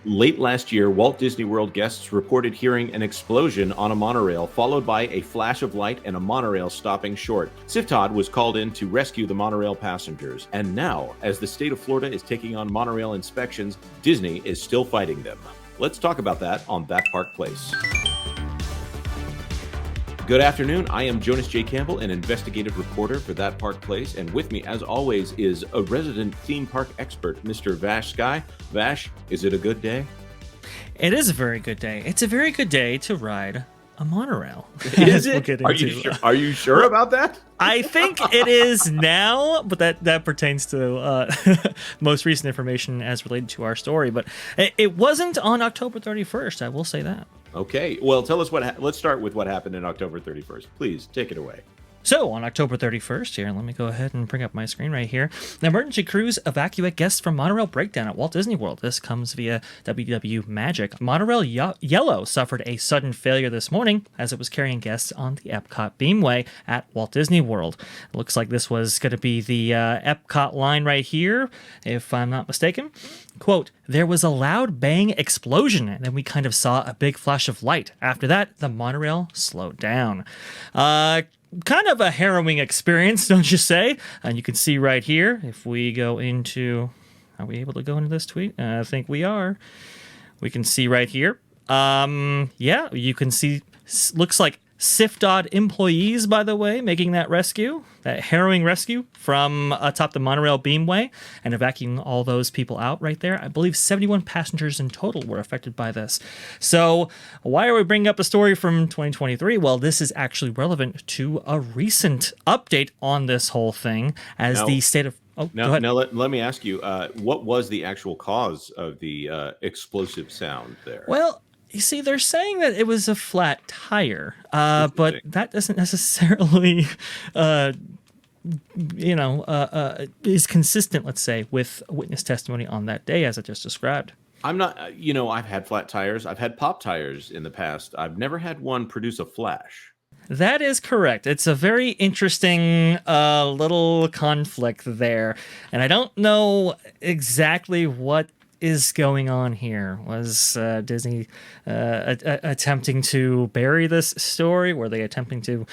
Late last year, Walt Disney World guests reported hearing an explosion on a monorail, followed by a flash of light and a monorail stopping short. CIFTOD was called in to rescue the monorail passengers. And now, as the state of Florida is taking on monorail inspections, Disney is still fighting them. Let's talk about that on That Park Place. Good afternoon. I am Jonas J. Campbell, an investigative reporter for That Park Place, and with me, as always, is a resident theme park expert, Mr. Vash Sky. Vash, is it a good day? It is a very good day. It's a very good day to ride a monorail. Is it? Are you sure about that? I think it is now, but that pertains to most recent information as related to our story. But it wasn't on October 31st. I will say that. Okay. Well, tell us let's start with what happened in October 31st. Please take it away. So, on October 31st, here, let me go ahead and bring up my screen right here. The emergency crews evacuate guests from monorail breakdown at Walt Disney World. This comes via WW Magic. Monorail Yellow suffered a sudden failure this morning as it was carrying guests on the Epcot Beamway at Walt Disney World. It looks like this was going to be the Epcot line right here, if I'm not mistaken. Quote, there was a loud bang explosion, and then we kind of saw a big flash of light. After that, the monorail slowed down. Kind of a harrowing experience, don't you say? And you can see right here, if we go into... Are we able to go into this tweet? I think we are. We can see right here. Yeah, you can see... Looks like CIFTOD employees, by the way, making that rescue, that harrowing rescue from atop the monorail beamway and evacuating all those people out right there. I believe 71 passengers in total were affected by this. So why are we bringing up a story from 2023? Well, this is actually relevant to a recent update on this whole thing as the state of... Now let me ask you, what was the actual cause of the explosive sound there? Well, you see, they're saying that it was a flat tire, but that doesn't necessarily, is consistent, let's say, with witness testimony on that day, as I just described. I'm not, I've had flat tires. I've had pop tires in the past. I've never had one produce a flash. That is correct. It's a very interesting little conflict there, and I don't know exactly what is going on here. Was Disney attempting to bury this story? Were they attempting to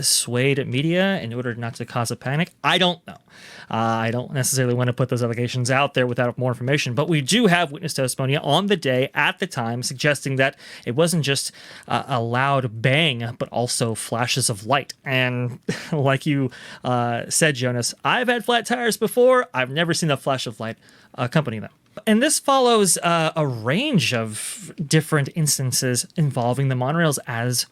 sway the media in order not to cause a panic? I don't know. I don't necessarily want to put those allegations out there without more information, but we do have witness testimony on the day at the time suggesting that it wasn't just a loud bang, but also flashes of light. And like you said, Jonas, I've had flat tires before. I've never seen a flash of light accompany them. And this follows a range of different instances involving the monorails as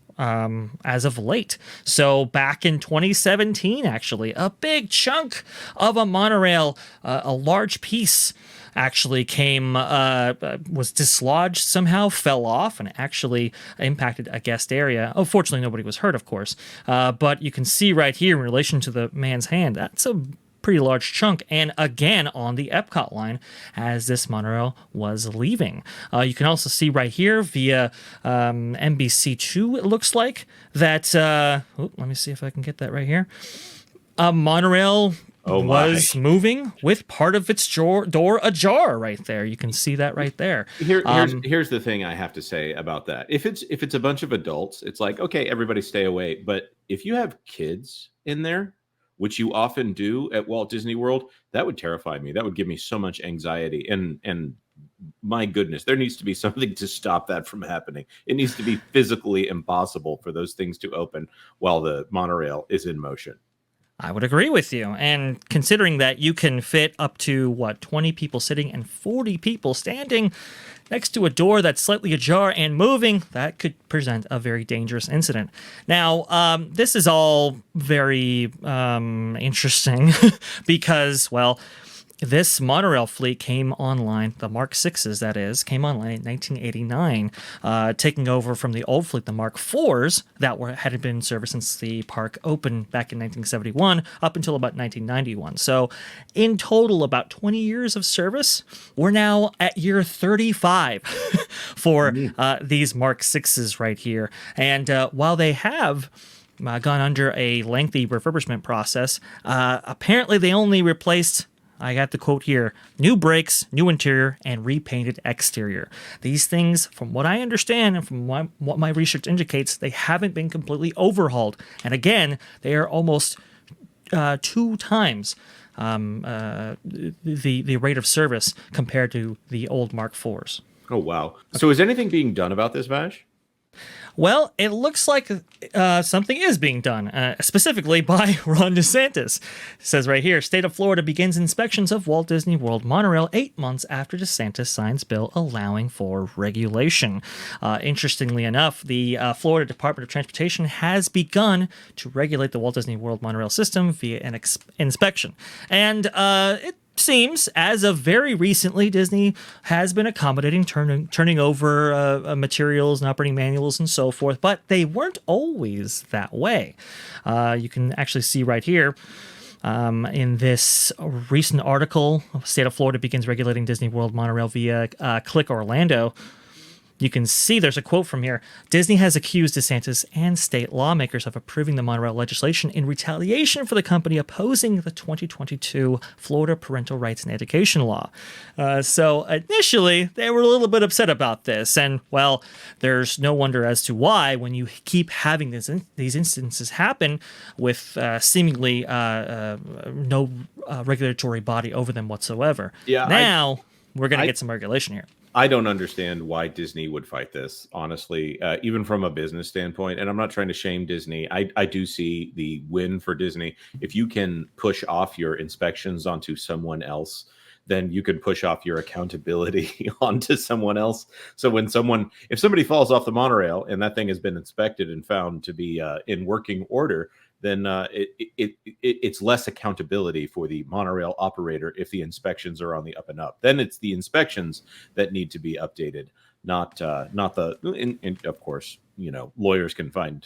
of late. So back in 2017, actually, a big chunk of a monorail, a large piece, actually was dislodged somehow, fell off, and actually impacted a guest area. Oh, fortunately, nobody was hurt, of course. But you can see right here in relation to the man's hand, that's a pretty large chunk, and again on the Epcot line as this monorail was leaving. You can also see right here via NBC2, it looks like, that, let me see if I can get that right here. A monorail was moving with part of its door ajar right there. You can see that right there. Here's the thing I have to say about that. If it's a bunch of adults, it's like, okay, everybody stay away. But if you have kids in there, which you often do at Walt Disney World, that would terrify me. That would give me so much anxiety. And my goodness, there needs to be something to stop that from happening. It needs to be physically impossible for those things to open while the monorail is in motion. I would agree with you. And considering that you can fit up to, 20 people sitting and 40 people standing next to a door that's slightly ajar and moving, that could present a very dangerous incident. Now, this is all very interesting because, this monorail fleet came online, the Mark 6s that is, came online in 1989, taking over from the old fleet, the Mark 4s, that had been in service since the park opened back in 1971 up until about 1991. So in total, about 20 years of service. We're now at year 35 for these Mark 6s right here. And while they have gone under a lengthy refurbishment process, apparently they only replaced I got the quote here: new brakes, new interior, and repainted exterior. These things, from what I understand and from what my research indicates, they haven't been completely overhauled. And again, they are almost 2 times the rate of service compared to the old Mark IVs. Oh wow. So is anything being done about this, Vash? Well, it looks like something is being done, specifically by Ron DeSantis. It says right here, state of Florida begins inspections of Walt Disney World monorail 8 months after DeSantis signs bill allowing for regulation. Interestingly enough, the Florida Department of Transportation has begun to regulate the Walt Disney World monorail system via an inspection. And it seems, as of very recently, Disney has been accommodating turning over materials and operating manuals and so forth, but they weren't always that way. You can actually see right here in this recent article, State of Florida begins regulating Disney World monorail via Click Orlando. You can see there's a quote from here. Disney has accused DeSantis and state lawmakers of approving the monorail legislation in retaliation for the company opposing the 2022 Florida Parental Rights and Education Law. So initially, they were a little bit upset about this. And, well, there's no wonder as to why when you keep having these instances happen with seemingly no regulatory body over them whatsoever. Yeah. Now, we're going to get some regulation here. I don't understand why Disney would fight this, honestly, even from a business standpoint. And I'm not trying to shame Disney. I do see the win for Disney. If you can push off your inspections onto someone else, then you can push off your accountability onto someone else. So if somebody falls off the monorail and that thing has been inspected and found to be in working order, then it's less accountability for the monorail operator if the inspections are on the up and up. Then it's the inspections that need to be updated, not the. And of course, lawyers can find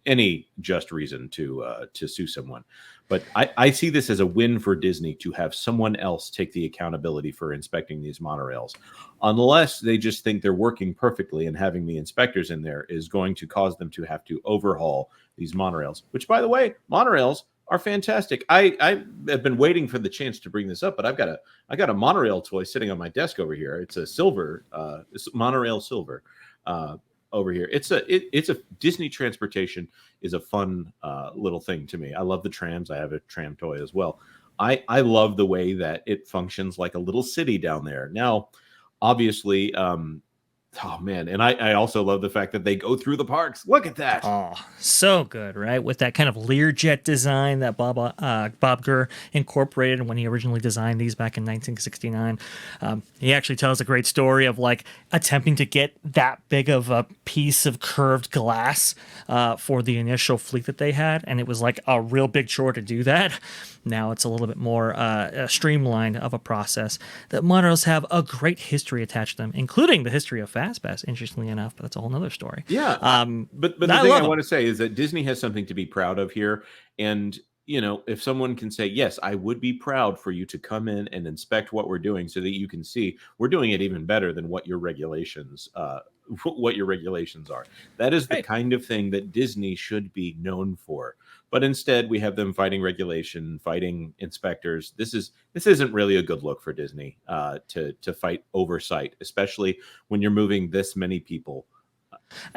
any just reason to sue someone. But I see this as a win for Disney to have someone else take the accountability for inspecting these monorails, unless they just think they're working perfectly and having the inspectors in there is going to cause them to have to overhaul these monorails, which, by the way, monorails are fantastic. I have been waiting for the chance to bring this up, but I got a monorail toy sitting on my desk over here. It's a silver, it's monorail silver. Over here, it's a Disney transportation is a fun little thing to me. I love the trams. I have a tram toy as well. I love the way that it functions like a little city down there. Now, obviously, oh man, and I also love the fact that they go through the parks. Look at that. Oh, so good, right? With that kind of Learjet design that Bob Gurr incorporated when he originally designed these back in 1969. He actually tells a great story of like attempting to get that big of a piece of curved glass for the initial fleet that they had, and it was like a real big chore to do that. Now it's a little bit more streamlined of a process. The monorails have a great history attached to them, including the history of FastPass, interestingly enough, but that's a whole nother story. Yeah. But the thing I want to say is that Disney has something to be proud of here. And, if someone can say, yes, I would be proud for you to come in and inspect what we're doing so that you can see we're doing it even better than what your regulations are. That is the kind of thing that Disney should be known for. But instead, we have them fighting regulation, fighting inspectors. This isn't really a good look for Disney to fight oversight, especially when you're moving this many people.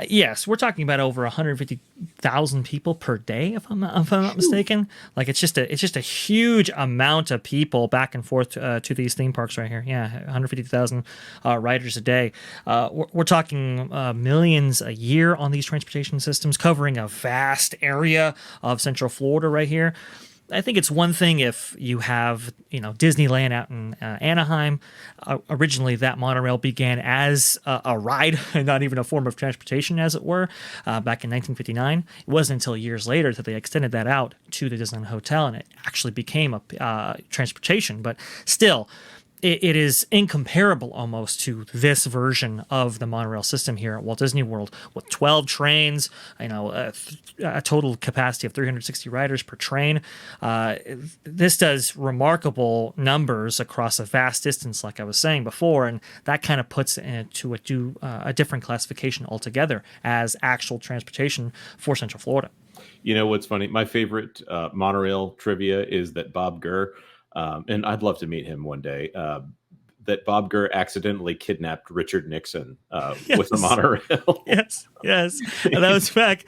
Yes, we're talking about over 150,000 people per day, if I'm not mistaken. Like it's just a huge amount of people back and forth to these theme parks right here. Yeah, 150,000 riders a day. We're talking millions a year on these transportation systems, covering a vast area of Central Florida right here. I think it's one thing if you have, Disneyland out in Anaheim. Originally, that monorail began as a ride and not even a form of transportation, as it were, back in 1959. It wasn't until years later that they extended that out to the Disneyland Hotel, and it actually became a transportation. But still, it is incomparable almost to this version of the monorail system here at Walt Disney World with 12 trains, a total capacity of 360 riders per train. This does remarkable numbers across a vast distance, like I was saying before, and that kind of puts it into a different classification altogether as actual transportation for Central Florida. What's funny? My favorite monorail trivia is that Bob Gurr and I'd love to meet him one day. That Bob Gurr accidentally kidnapped Richard Nixon with the Yes. monorail. Yes. And that was back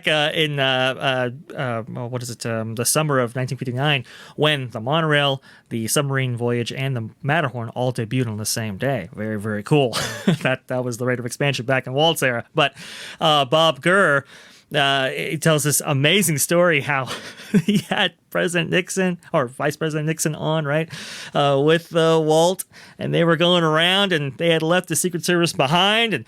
in what is it? The summer of 1959, when the monorail, the submarine voyage, and the Matterhorn all debuted on the same day. Very, very cool. That was the rate of expansion back in Walt's era. But Bob Gurr, he tells this amazing story how he had President Nixon or Vice President Nixon on, right, with Walt, and they were going around, and they had left the Secret Service behind, and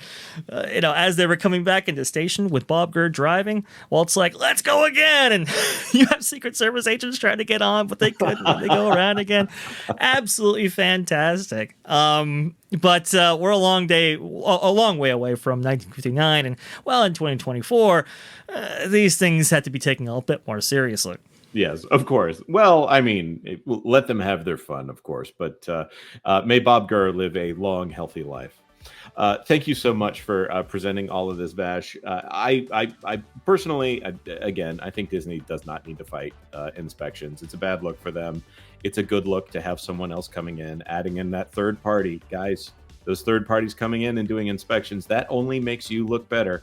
as they were coming back into station with Bob Gurr driving, Walt's like, "Let's go again," and you have Secret Service agents trying to get on, but they couldn't. They go around again. Absolutely fantastic. But we're a long way away from 1959, and well, in 2024, these things had to be taken a bit more seriously. Yes, of course. Well, I mean, let them have their fun, of course. But may Bob Gurr live a long, healthy life. Thank you so much for presenting all of this, Vash. I personally, again, I think Disney does not need to fight inspections. It's a bad look for them. It's a good look to have someone else coming in, adding in that third party. Guys, those third parties coming in and doing inspections, that only makes you look better.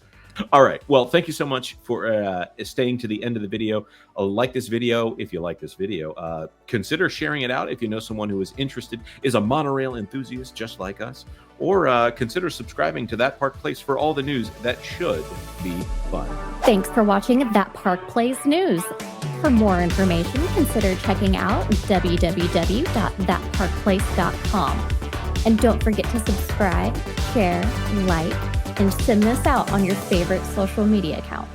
All right. Well, thank you so much for staying to the end of the video. Like this video if you like this video. Consider sharing it out if you know someone who is interested, is a monorail enthusiast just like us. Or consider subscribing to That Park Place for all the news that should be fun. Thanks for watching That Park Place News. For more information, consider checking out www.thatparkplace.com. And don't forget to subscribe, share, like, and send this out on your favorite social media accounts.